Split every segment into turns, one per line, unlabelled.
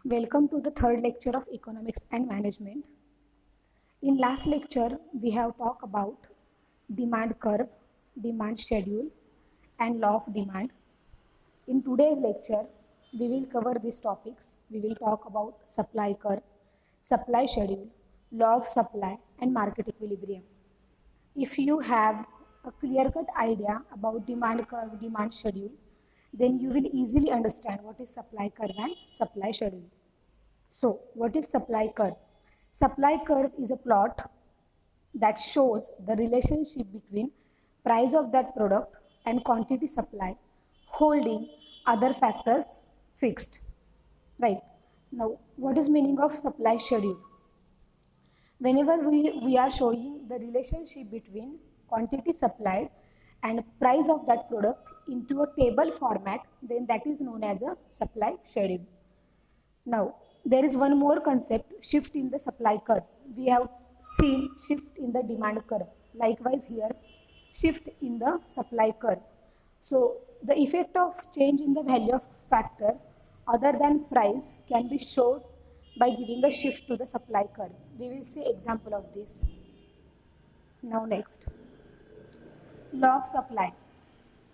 Welcome to the third lecture of Economics and Management. In last lecture, we have talked about demand curve, demand schedule, and law of demand. In today's lecture, we will cover these topics. We will talk about supply curve, supply schedule, law of supply, and market equilibrium. If you have a clear-cut idea about demand curve, demand schedule, then you will easily understand what is supply curve and supply schedule. So, what is supply curve? Supply curve is a plot that shows the relationship between price of that product and quantity supply, holding other factors fixed. Right. Now, what is meaning of supply schedule? Whenever we are showing the relationship between quantity supplied and price of that product into a table format, then that is known as a supply schedule. Now, there is one more concept, shift in the supply curve. We have seen shift in the demand curve. Likewise here, shift in the supply curve. So, the effect of change in the value of factor other than price can be shown by giving a shift to the supply curve. We will see example of this. Now next, law of supply.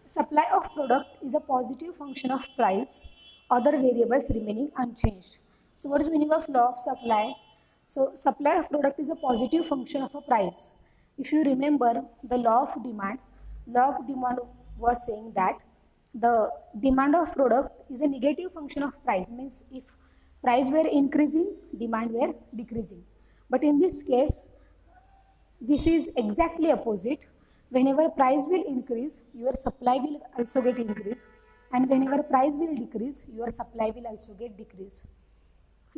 Supply of product is a positive function of price, other variables remaining unchanged. So what is meaning of law of supply? So supply of product is a positive function of a price. If you remember the law of demand was saying that the demand of product is a negative function of price, means if price were increasing, demand were decreasing. But in this case, this is exactly opposite. Whenever price will increase, your supply will also get increased, and whenever price will decrease, your supply will also get decreased.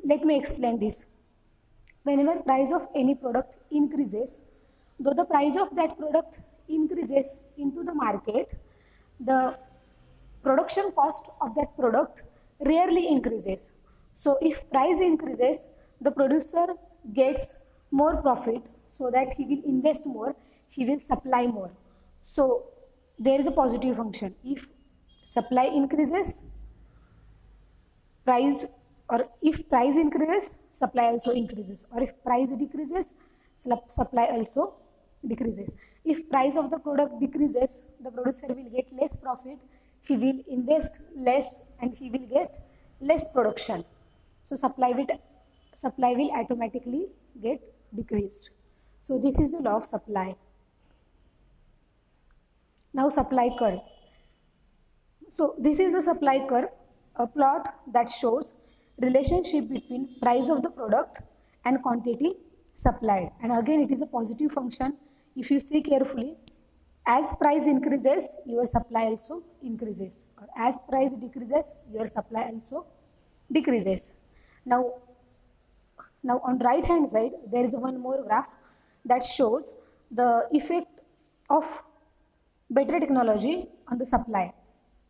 Let me explain this. Whenever price of any product increases, though the price of that product increases into the market, the production cost of that product rarely increases. So if price increases, the producer gets more profit, so that he will invest more, he will supply more. So there is a positive function. If supply increases, price, or if price increases, supply also increases, or if price decreases, supply also decreases. If price of the product decreases, the producer will get less profit, he will invest less, and he will get less production. So supply will automatically get decreased. So this is the law of supply. Now supply curve. So this is the supply curve, a plot that shows relationship between price of the product and quantity supplied. And again, it is a positive function. If you see carefully, as price increases, your supply also increases, or as price decreases, your supply also decreases. Now on right hand side, there is one more graph that shows the effect of better technology on the supply.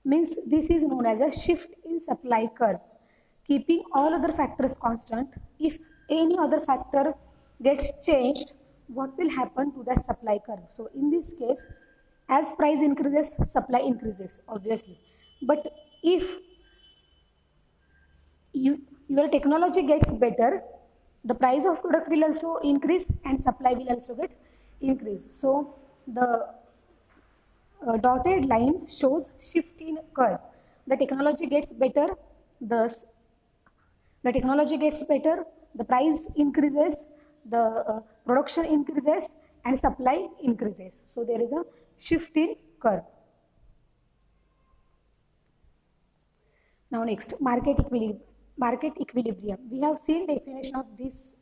Means this is known as a shift in supply curve. Keeping all other factors constant, if any other factor gets changed, what will happen to the supply curve? So in this case, as price increases, supply increases, obviously. But if your technology gets better, the price of product will also increase and supply will also get increased. So the dotted line shows shift in curve. The technology gets better, the price increases, the production increases, and supply increases. So there is a shift in curve. Now next, market equilibrium. We have seen definition of this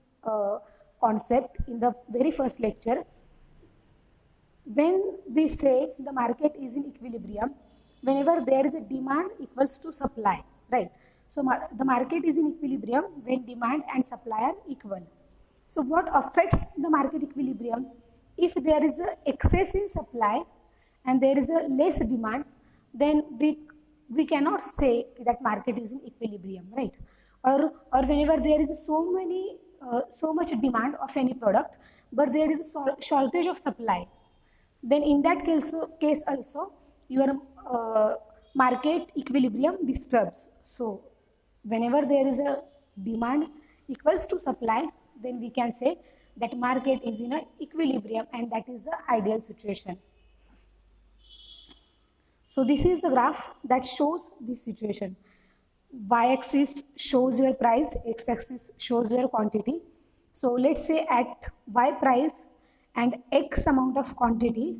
concept in the very first lecture. When we say the market is in equilibrium, whenever there is a demand equals to supply, right? So the market is in equilibrium when demand and supply are equal. So what affects the market equilibrium? If there is a excess in supply and there is a less demand, then we cannot say that market is in equilibrium, right? Or whenever there is so much demand of any product, but there is a shortage of supply, then in that case also your market equilibrium disturbs. So whenever there is a demand equals to supply, then we can say that market is in an equilibrium, and that is the ideal situation. So this is the graph that shows this situation. Y-axis shows your price, x-axis shows your quantity. So let's say at Y price and X amount of quantity,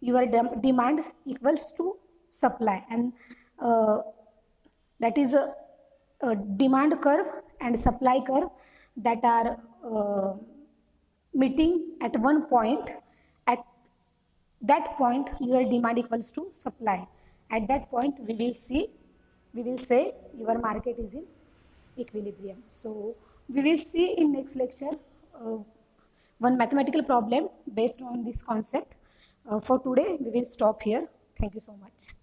your demand equals to supply, and that is a demand curve and supply curve that are meeting at one point. At that point your demand equals to supply. At that point we will say your market is in equilibrium. So we will see in next lecture one mathematical problem based on this concept. For today we will stop here. Thank you so much.